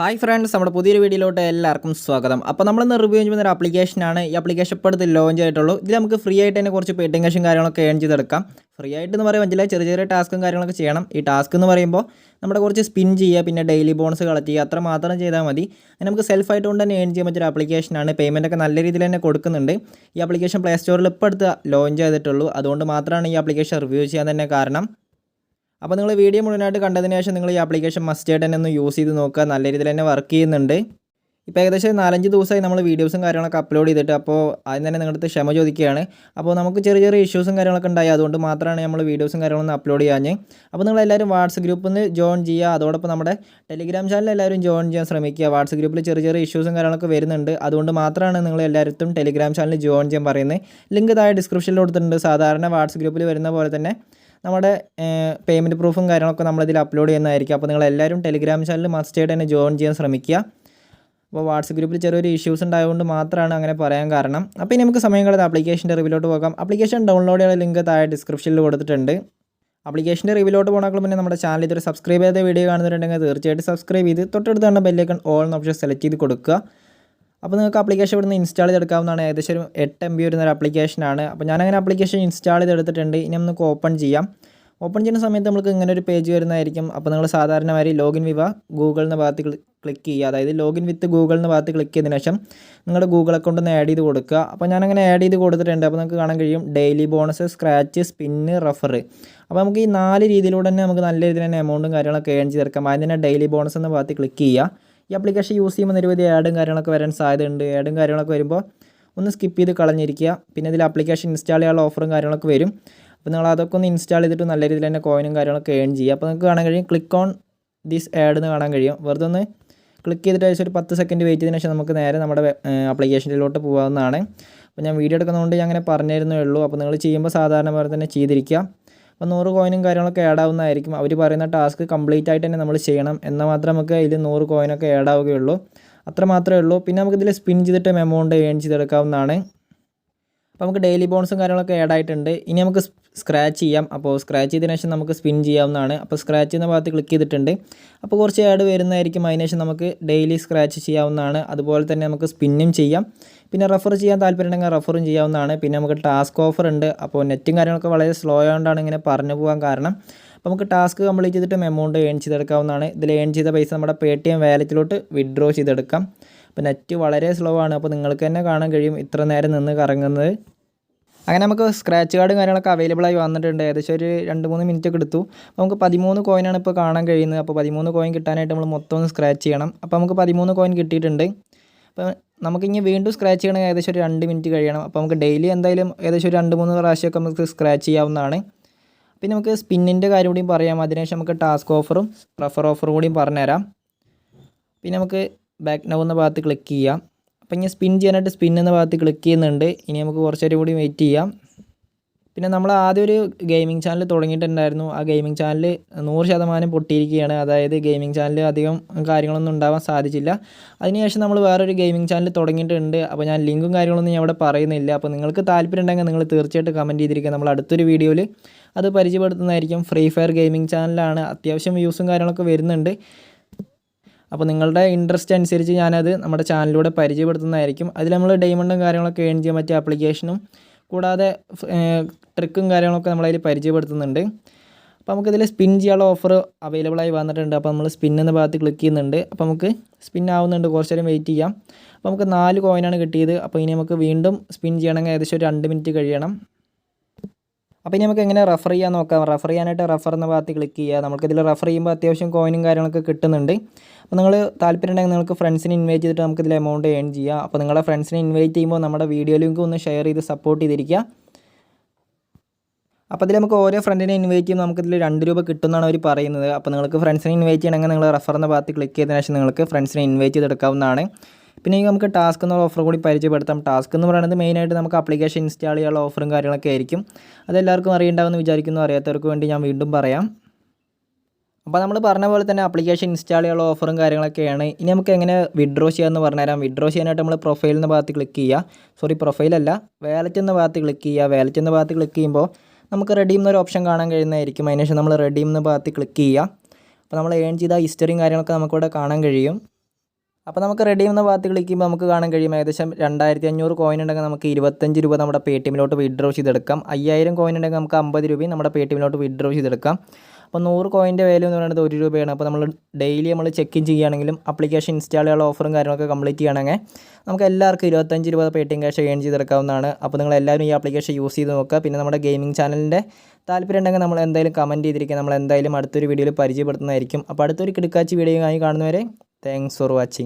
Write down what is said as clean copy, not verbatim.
Hi friends, നമ്മുടെ പുതിയൊരു വീഡിയോയിലോട്ട് എല്ലാവർക്കും സ്വാഗതം. അപ്പോൾ നമ്മളിന്ന് റിവ്യൂ ചെയ്യുന്ന ഒരു ആപ്ലിക്കേഷനാണ്. ഈ ആപ്ലിക്കേഷൻ ഇപ്പോൾ അടുത്ത് ലോഞ്ച് ആയിട്ടുള്ളൂ. ഇതിൽ നമുക്ക് ഫ്രീ ആയിട്ട് തന്നെ കുറച്ച് പെയ്ഡിംഗ് കാശും കാര്യങ്ങളൊക്കെ ഏൺ ചെയ്തെടുക്കാം. ഫ്രീ ആയിട്ട് എന്ന് പറയാൻ പറ്റില്ല, ചെറിയ ചെറിയ ടാസ്ക്കും കാര്യങ്ങളൊക്കെ ചെയ്യണം. ഈ ടാസ്ക് എന്ന് പറയുമ്പോൾ നമ്മുടെ കുറച്ച് സ്പിൻ ചെയ്യുക, പിന്നെ ഡെയിലി ബോണസ് കളക്ട് ചെയ്യുക, അത്ര മാത്രം ചെയ്താൽ മതി. അങ്ങനെ നമുക്ക് സെൽഫ് ആയിട്ട് കൊണ്ട് തന്നെ ഏൺ ചെയ്യാൻ പറ്റിയ ആപ്ലിക്കേഷനാണ്. പേയ്മെൻ്റ് ഒക്കെ നല്ല രീതിയിൽ തന്നെ കൊടുക്കുന്നുണ്ട്. ഈ ആപ്ലിക്കേഷൻ പ്ലേ സ്റ്റോറിൽ ഇപ്പോൾ അടുത്ത് ലോഞ്ച് ചെയ്തിട്ടുള്ളൂ. അതുകൊണ്ട് മാത്രമാണ് ഈ ആപ്ലിക്കേഷൻ റിവ്യൂ ചെയ്യാൻ തന്നെ കാരണം. അപ്പോൾ നിങ്ങൾ വീഡിയോ മുഴുവനായിട്ട് കണ്ടതിന് ശേഷം നിങ്ങൾ ഈ ആപ്ലിക്കേഷൻ മസ്റ്റായിട്ട് തന്നെ ഒന്ന് യൂസ് ചെയ്ത് നോക്കുക. നല്ല രീതിയിൽ തന്നെ വർക്ക് ചെയ്യുന്നുണ്ട്. ഇപ്പോൾ ഏകദേശം 4-5 ദിവസമായി നമ്മൾ വീഡിയോസും കാര്യങ്ങളൊക്കെ അപ്ലോഡ് ചെയ്തിട്ട്. അപ്പോൾ ആദ്യം തന്നെ നിങ്ങളുടെ അടുത്ത് ക്ഷമ ചോദിക്കുകയാണ്. അപ്പോൾ നമുക്ക് ചെറിയ ചെറിയ ഇഷ്യൂസും കാര്യങ്ങളൊക്കെ ഉണ്ടായി, അതുകൊണ്ട് മാത്രമാണ് നമ്മൾ വീഡിയോസും കാര്യങ്ങളൊന്നും അപ്ലോഡ് ചെയ്യാഞ്ഞ്. അപ്പോൾ നിങ്ങളെല്ലാവരും വാട്സപ്പ് ഗ്രൂപ്പിൽ നിന്ന് ജോയിൻ ചെയ്യുക. അതോടൊപ്പം നമ്മുടെ ടെലിഗ്രാം ചാനൽ എല്ലാവരും ജോയിൻ ചെയ്യാൻ ശ്രമിക്കുക. വാട്സപ്പ് ഗ്രൂപ്പിൽ ചെറിയ ചെറിയ ഇഷ്യൂസും കാര്യങ്ങളൊക്കെ വരുന്നുണ്ട്. അതുകൊണ്ട് മാത്രമാണ് നിങ്ങൾ എല്ലാവരും ടെലിഗ്രാം ചാനൽ ജോയിൻ ചെയ്യാൻ പറയുന്നത്. ലിങ്ക് താഴെ ഡിസ്ക്രിപ്ഷനിൽ കൊടുത്തിട്ടുണ്ട്. സാധാരണ വാട്സപ്പ് ഗ്രൂപ്പിൽ വരുന്ന പോലെ തന്നെ നമ്മുടെ പേയ്മെൻറ്റ് പ്രൂഫും കാര്യങ്ങളൊക്കെ നമ്മളിതിൽ അപ്ലോഡ് ചെയ്യുന്നതായിരിക്കും. അപ്പോൾ നിങ്ങളെല്ലാവരും ടെലിഗ്രാം ചാനൽ മസ്റ്റായിട്ട് തന്നെ ജോയിൻ ചെയ്യാൻ ശ്രമിക്കുക. അപ്പോൾ വാട്സപ്പ് ഗ്രൂപ്പിൽ ചെറിയൊരു ഇഷ്യൂസ് ഉണ്ടായതുകൊണ്ട് മാത്രമാണ് അങ്ങനെ പറയാൻ കാരണം. അപ്പോൾ ഇനി നമുക്ക് സമയം കളയാതെ ആപ്ലിക്കേഷൻ്റെ റിവ്യൂലോട്ട് പോകാം. ആപ്ലിക്കേഷൻ ഡൗൺലോഡ് ചെയ്യാനുള്ള ലിങ്ക് താഴെ ഡിസ്ക്രിപ്ഷനിൽ കൊടുത്തിട്ടുണ്ട്. ആപ്ലിക്കേഷൻ്റെ റിവ്യൂലോട്ട് പോകുന്നതിന് മുന്നേ നമ്മുടെ ചാനൽ ഇതൊരു സബ്സ്ക്രൈബ് ചെയ്ത വീഡിയോ കാണുന്നുണ്ടെങ്കിൽ തീർച്ചയായിട്ടും സബ്സ്ക്രൈബ് ചെയ്ത് തൊട്ടടുത്ത് കാണുന്ന ബെല്ലൈക്കൺ ഓൾ എന്ന ഓപ്ഷൻ സെലക്ട് ചെയ്ത് കൊടുക്കുക. അപ്പോൾ നിങ്ങൾക്ക് ആപ്ലിക്കേഷൻ ഇവിടുന്ന് ഇൻസ്റ്റാൾ ചെയ്തെടുക്കാവുന്നതാണ്. ഏകദേശം ഒരു 8 MB വരുന്ന ഒരു ആപ്ലിക്കേഷനാണ്. അപ്പോൾ ഞാനങ്ങനെ ആപ്ലിക്കേഷൻ ഇൻസ്റ്റാൾ ചെയ്തെടുത്തിട്ടുണ്ട്. ഇനി നമുക്ക് ഓപ്പൺ ചെയ്യാം. ഓപ്പൺ ചെയ്യുന്ന സമയത്ത് നമുക്ക് ഇങ്ങനെ ഒരു പേജ് വരുന്നതായിരിക്കും. അപ്പോൾ നിങ്ങൾ സാധാരണമാതിരി ലോഗിൻ വിവ ഗൂഗിൾ എന്ന ഭാഗത്ത് ക്ലിക്ക് ചെയ്യുക. അതായത് ലോഗിൻ വിത്ത് ഗൂഗിൾ എന്ന ഭാഗത്ത് ക്ലിക്ക് ചെയ്തതിന് ശേഷം നിങ്ങളുടെ ഗൂഗിൾ അക്കൗണ്ട് ഒന്ന് ആഡ് ചെയ്ത് കൊടുക്കുക. അപ്പോൾ ഞാനങ്ങനെ ആഡ് ചെയ്ത് കൊടുത്തിട്ടുണ്ട്. അപ്പോൾ നിങ്ങൾക്ക് കാണാൻ കഴിയും daily bonus, scratch, spin, refer. അപ്പോൾ നമുക്ക് ഈ 4 രീതിയിലൂടെ തന്നെ നമുക്ക് നല്ല രീതിയിൽ തന്നെ എമൗണ്ടും കാര്യങ്ങളൊക്കെ ഏൺ ചെയ്തെടുക്കാം. ആദ്യം തന്നെ ഡെയിലി ബോണസ് എന്ന ഭാഗത്ത് ക്ലിക്ക് ചെയ്യുക. ഈ ആപ്ലിക്കേഷൻ യൂസ് ചെയ്യുമ്പോൾ നിരവധി ആഡും കാര്യങ്ങളൊക്കെ വരാൻ സാധ്യതയുണ്ട്. ആഡും കാര്യങ്ങളൊക്കെ വരുമ്പോൾ ഒന്ന് സ്കിപ്പ് ചെയ്ത് കളഞ്ഞിരിക്കുക. പിന്നെ ഇതിൽ ആപ്ലിക്കേഷൻ ഇൻസ്റ്റാൾ ചെയ്യാനുള്ള ഓഫറും കാര്യങ്ങളൊക്കെ വരും. അപ്പോൾ നിങ്ങൾ അതൊക്കെ ഒന്ന് ഇൻസ്റ്റാൾ ചെയ്തിട്ട് നല്ല രീതിയിൽ തന്നെ കോയിനും കാര്യങ്ങളൊക്കെ ഏൺ ചെയ്യുക. അപ്പോൾ നിങ്ങൾക്ക് കാണാൻ കഴിയും ക്ലിക്ക് ഓൺ ദിസ് ആഡ് എന്ന് കാണാൻ കഴിയും. വെറുതെ ഒന്ന് ക്ലിക്ക് ചെയ്തിട്ട് ഏകദേശം ഒരു 10 സെക്കൻഡ് വെയിറ്റ് ചെയ്തതിന് ശേഷം നമുക്ക് നേരെ നമ്മുടെ ആപ്ലിക്കേഷനിലോട്ട് പോകാവുന്നതാണ്. അപ്പോൾ ഞാൻ വീഡിയോ എടുക്കുന്നതുകൊണ്ട് ഞാൻ അങ്ങനെ പറഞ്ഞിരുന്നേ ഉള്ളൂ. അപ്പോൾ നിങ്ങൾ ചെയ്യുമ്പോൾ സാധാരണ പോലെ തന്നെ ചെയ്തിരിക്കുക. അപ്പോൾ 100 കോയിനും കാര്യങ്ങളൊക്കെ ആഡ് ആവുന്നതായിരിക്കും. അവർ പറയുന്ന ടാസ്ക് കംപ്ലീറ്റ് ആയിട്ട് തന്നെ നമ്മൾ ചെയ്യണം. എന്നാൽ മാത്രമേ നമുക്ക് ഇതിൽ 100 കോയിനൊക്കെ ആഡ് ആവുകയുള്ളൂ. അത്ര മാത്രമേ ഉള്ളൂ. പിന്നെ നമുക്കിതിൽ സ്പിൻ ചെയ്തിട്ട് എമൗണ്ട് ഏൺ ചെയ്തെടുക്കാവുന്നതാണ്. അപ്പോൾ നമുക്ക് ഡെയിലി ബോണസും കാര്യങ്ങളൊക്കെ ആഡ് ആയിട്ടുണ്ട്. ഇനി നമുക്ക് സ്ക്രാച്ച് ചെയ്യാം. അപ്പോൾ സ്ക്രാച്ച് ചെയ്തതിനു ശേഷം നമുക്ക് സ്പിൻ ചെയ്യാവുന്നതാണ്. അപ്പോൾ സ്ക്രാച്ച് എന്ന ഭാഗത്ത് ക്ലിക്ക് ചെയ്തിട്ടുണ്ട്. അപ്പോൾ കുറച്ച് ആഡ് വരുന്നതായിരിക്കും. അതിന് ശേഷം നമുക്ക് ഡെയിലി സ്ക്രാച്ച് ചെയ്യാവുന്നതാണ്. അതുപോലെ തന്നെ നമുക്ക് സ്പിന്നും ചെയ്യാം. പിന്നെ റെഫർ ചെയ്യാൻ താല്പര്യമുണ്ടെങ്കിൽ റെഫറും ചെയ്യാവുന്നതാണ്. പിന്നെ നമുക്ക് ടാസ്ക് ഓഫർ ഉണ്ട്. അപ്പോൾ നെറ്റും കാര്യങ്ങളൊക്കെ വളരെ സ്ലോ ആയതുകൊണ്ടാണ് ഇങ്ങനെ പറഞ്ഞു പോകാൻ കാരണം. അപ്പോൾ നമുക്ക് ടാസ്ക് കംപ്ലീറ്റ് ചെയ്തിട്ടും എമൗണ്ട് ഏൺ ചെയ്തെടുക്കാവുന്നതാണ്. ഇതിൽ ഏൺ ചെയ്ത പൈസ നമ്മുടെ Paytm വാലറ്റിലോട്ട് വിഡ്രോ ചെയ്തെടുക്കാം. അപ്പോൾ നെറ്റ് വളരെ സ്ലോ ആണ്. അപ്പോൾ നിങ്ങൾക്ക് തന്നെ കാണാൻ കഴിയും ഇത്ര നേരം നിന്ന് കറങ്ങുന്നത്. അങ്ങനെ നമുക്ക് സ്ക്രാച്ച് കാർഡും കാര്യങ്ങളൊക്കെ അവൈലബിൾ ആയി വന്നിട്ടുണ്ട്. ഏകദേശം ഒരു 2-3 മിനിറ്റ് ഒക്കെ എടുത്തു. അപ്പോൾ നമുക്ക് 13 കോയിനാണ് ഇപ്പോൾ കാണാൻ കഴിയുന്നത്. അപ്പോൾ 13 കോയിൻ കിട്ടാനായിട്ട് നമ്മൾ മൊത്തം ഒന്ന് സ്ക്രാച്ച് ചെയ്യണം. അപ്പോൾ നമുക്ക് 13 കോയിൻ കിട്ടിയിട്ടുണ്ട്. അപ്പോൾ നമുക്കിനി വീണ്ടും സ്ക്രാച്ച് ചെയ്യണമെങ്കിൽ ഏകദേശം ഒരു 2 മിനിറ്റ് കഴിയണം. അപ്പോൾ നമുക്ക് ഡെയിലി എന്തായാലും ഏകദേശം ഒരു 2-3 പ്രാവശ്യമൊക്കെ നമുക്ക് സ്ക്രാച്ച് ചെയ്യാവുന്നതാണ്. പിന്നെ നമുക്ക് സ്പിന്നിൻ്റെ കാര്യം കൂടിയും പറയാം. അതിനുശേഷം നമുക്ക് ടാസ്ക് ഓഫറും റഫർ ഓഫറും കൂടിയും പറഞ്ഞുതരാം. പിന്നെ നമുക്ക് ബാക്ക് നൗ എന്ന ഭാഗത്ത് ക്ലിക്ക് ചെയ്യാം. അപ്പോൾ ഇനി സ്പിൻ ചെയ്യാനായിട്ട് സ്പിൻ എന്ന ഭാഗത്ത് ക്ലിക്ക് ചെയ്യുന്നുണ്ട്. ഇനി നമുക്ക് കുറച്ചേരം കൂടി വെയിറ്റ് ചെയ്യാം. പിന്നെ നമ്മൾ ആദ്യം ഒരു ഗെയിമിംഗ് ചാനൽ തുടങ്ങിയിട്ടുണ്ടായിരുന്നു. ആ ഗെയിമിംഗ് ചാനൽ 100% പൊട്ടിയിരിക്കുകയാണ്. അതായത് ഗെയിമിംഗ് ചാനൽ അധികം കാര്യങ്ങളൊന്നും ഉണ്ടാവാൻ സാധിച്ചില്ല. അതിനുശേഷം നമ്മൾ വേറൊരു ഗെയിമിംഗ് ചാനൽ തുടങ്ങിയിട്ടുണ്ട്. അപ്പോൾ ഞാൻ ലിങ്കും കാര്യങ്ങളൊന്നും ഞാൻ അവിടെ പറയുന്നില്ല. അപ്പോൾ നിങ്ങൾക്ക് താല്പര്യം ഉണ്ടെങ്കിൽ നിങ്ങൾ തീർച്ചയായിട്ടും കമൻറ്റ് ചെയ്തിരിക്കുക. നമ്മൾ അടുത്തൊരു വീഡിയോയിൽ അത് പരിചയപ്പെടുത്തുന്നതായിരിക്കും. ഫ്രീ ഫയർ ഗെയിമിംഗ് ചാനലാണ്. അത്യാവശ്യം വ്യൂസും കാര്യങ്ങളൊക്കെ വരുന്നുണ്ട്. അപ്പോൾ നിങ്ങളുടെ ഇൻട്രസ്റ്റ് അനുസരിച്ച് ഞാനത് നമ്മുടെ ചാനലിലൂടെ പരിചയപ്പെടുത്തുന്നതായിരിക്കും. അതിൽ നമ്മൾ ഡയമണ്ടും കാര്യങ്ങളൊക്കെ ഏൺ ചെയ്യാൻ പറ്റിയ ആപ്ലിക്കേഷനും കൂടാതെ ട്രിക്കും കാര്യങ്ങളൊക്കെ നമ്മളതിൽ പരിചയപ്പെടുത്തുന്നുണ്ട്. അപ്പോൾ നമുക്കിതിൽ സ്പിൻ ചെയ്യാനുള്ള ഓഫർ അവൈലബിൾ ആയി വന്നിട്ടുണ്ട്. അപ്പോൾ നമ്മൾ സ്പിൻ എന്ന ഭാഗത്ത് ക്ലിക്ക് ചെയ്യുന്നുണ്ട്. അപ്പോൾ നമുക്ക് സ്പിൻ ആവുന്നുണ്ട്. കുറച്ച് നേരം വെയിറ്റ് ചെയ്യാം. അപ്പോൾ നമുക്ക് 4 കോയിനാണ് കിട്ടിയത്. അപ്പോൾ ഇനി നമുക്ക് വീണ്ടും സ്പിൻ ചെയ്യണമെങ്കിൽ ഏകദേശം ഒരു 2 മിനിറ്റ് കഴിയണം. അപ്പോൾ ഇനി നമുക്ക് എങ്ങനെ റെഫർ ചെയ്യാൻ നോക്കാം. റെഫർ ചെയ്യാനായിട്ട് റെഫർ എന്ന ഭാഗത്ത് ക്ലിക്ക് ചെയ്യുക. നമുക്കിതിൽ റെഫർ ചെയ്യുമ്പോൾ അത്യാവശ്യം കോയിനും കാര്യങ്ങളൊക്കെ കിട്ടുന്നുണ്ട്. അപ്പോൾ നിങ്ങൾ താല്പര്യം ഉണ്ടെങ്കിൽ നിങ്ങൾക്ക് ഫ്രണ്ട്സിനെ ഇൻവൈറ്റ് ചെയ്തിട്ട് നമുക്കിതിൽ എമൗണ്ട് ഏൺ ചെയ്യാം. അപ്പോൾ നിങ്ങളുടെ ഫ്രണ്ട്സിനെ ഇൻവൈറ്റ് ചെയ്യുമ്പോൾ നമ്മുടെ വീഡിയോ ലിങ്ക് ഒന്ന് ഷെയർ ചെയ്ത് സപ്പോർട്ട് ചെയ്തിരിക്കുക. അപ്പോൾ ഇതിൽ നമുക്ക് ഓരോ ഫ്രണ്ടിനെ ഇൻവൈറ്റ് ചെയ്യുമ്പോൾ നമുക്കിതിൽ 2 രൂപ കിട്ടുമെന്നാണ് അവർ പറയുന്നത്. അപ്പോൾ നിങ്ങൾക്ക് ഫ്രണ്ട്സിനെ ഇൻവൈറ്റ് ചെയ്യണമെങ്കിൽ നിങ്ങൾ റെഫർ എന്ന ഭാഗത്ത് ക്ലിക്ക് ചെയ്തതിനു ശേഷം നിങ്ങൾക്ക് ഫ്രണ്ട്സിനെ ഇൻവൈറ്റ് ചെയ്തെടുക്കാവുന്നതാണ്. പിന്നെ നമുക്ക് ടാസ്ക് എന്ന ഓഫർ കൂടി പരിചയപ്പെടുത്താം. ടാസ്ക് എന്ന് പറയുന്നത് മെയിനായിട്ട് നമുക്ക് ആപ്ലിക്കേഷൻ ഇൻസ്റ്റാൾ ചെയ്യാനുള്ള ഓഫറും കാര്യങ്ങളൊക്കെ ആയിരിക്കും. അതെല്ലാവർക്കും അറിയേണ്ടാവുമെന്ന് വിചാരിക്കുന്നു. അറിയാത്തവർക്ക് വേണ്ടി ഞാൻ വീണ്ടും പറയാം. അപ്പോൾ നമ്മൾ പറഞ്ഞ പോലെ തന്നെ ആപ്ലിക്കേഷൻ ഇൻസ്റ്റാൾ ചെയ്യാനുള്ള ഓഫറും കാര്യങ്ങളൊക്കെയാണ്. ഇനി നമുക്ക് എങ്ങനെ വിഡ്രോ ചെയ്യാമെന്ന് പറഞ്ഞുതരാം. വിഡ്രോ ചെയ്യാനായിട്ട് നമ്മൾ പ്രൊഫൈൽ എന്ന ഭാഗത്ത് ക്ലിക്ക് ചെയ്യുക. പ്രൊഫൈലല്ല, വാലറ്റ് എന്ന ഭാഗത്ത് ക്ലിക്ക് ചെയ്യുക. വാലറ്റ് എന്ന ഭാഗത്ത് ക്ലിക്ക് ചെയ്യുമ്പോൾ നമുക്ക് റെഡീം എന്നൊരു ഓപ്ഷൻ കാണാൻ കഴിയുന്നതായിരിക്കും. അതിനുശേഷം നമ്മൾ റെഡീം എന്ന ഭാഗത്ത് ക്ലിക്ക് ചെയ്യുക. അപ്പോൾ നമ്മൾ ഏൺ ചെയ്ത ഹിസ്റ്ററിയും കാര്യങ്ങളൊക്കെ നമുക്കിവിടെ കാണാൻ കഴിയും. അപ്പോൾ നമുക്ക് റെഡീം എന്ന ഭാഗത്ത് ക്ലിക്കുമ്പോൾ നമുക്ക് കാണാൻ കഴിയും ഏകദേശം 2500 കോയിൻ ഉണ്ടെങ്കിൽ നമുക്ക് 25 രൂപ നമ്മുടെ പേടിഎമ്മിലോട്ട് വിഡ്രോ ചെയ്തെടുക്കാം. 5000 കോയിൻ ഉണ്ടെങ്കിൽ നമുക്ക് 50 രൂപയും നമ്മുടെ പേടിഎമ്മിലോട്ട് വിഡ്രോ ചെയ്തെടുക്കാം. അപ്പോൾ 100 കോയിൻ്റെ വാല്യൂ എന്ന് പറയുന്നത് 1 രൂപയാണ്. അപ്പോൾ നമ്മൾ ഡെയിലി നമ്മൾ ചെക്ക് ഇൻ ചെയ്യുകയാണെങ്കിലും ആപ്ലിക്കേഷൻ ഇൻസ്റ്റാൾ ചെയ്യാനുള്ള ഓഫറും കാര്യങ്ങളൊക്കെ കംപ്ലീറ്റ് ചെയ്യുകയാണെങ്കിൽ നമുക്ക് എല്ലാവർക്കും 25 രൂപ പേടിഎം ക്യാഷ് ഏൺ ചെയ്തെടുക്കാവുന്നതാണ്. അപ്പോൾ നിങ്ങൾ എല്ലാവരും ഈ ആപ്ലിക്കേഷൻ യൂസ് ചെയ്ത് നോക്കുക. പിന്നെ നമ്മുടെ ഗെയിമിംഗ് ചാനലിൻ്റെ താല്പര്യം ഉണ്ടെങ്കിൽ നമ്മൾ എന്തായാലും കമൻറ്റ് ചെയ്തിരിക്കുക. നമ്മൾ എന്തായാലും അടുത്തൊരു വീഡിയോയിൽ പരിചയപ്പെടുത്തുന്നതായിരിക്കും. അപ്പോൾ അടുത്തൊരു കിടക്കാച്ചി വീഡിയോ ആയി കാണുന്നവരെ താങ്ക്സ് ഫോർ വാച്ചിങ്.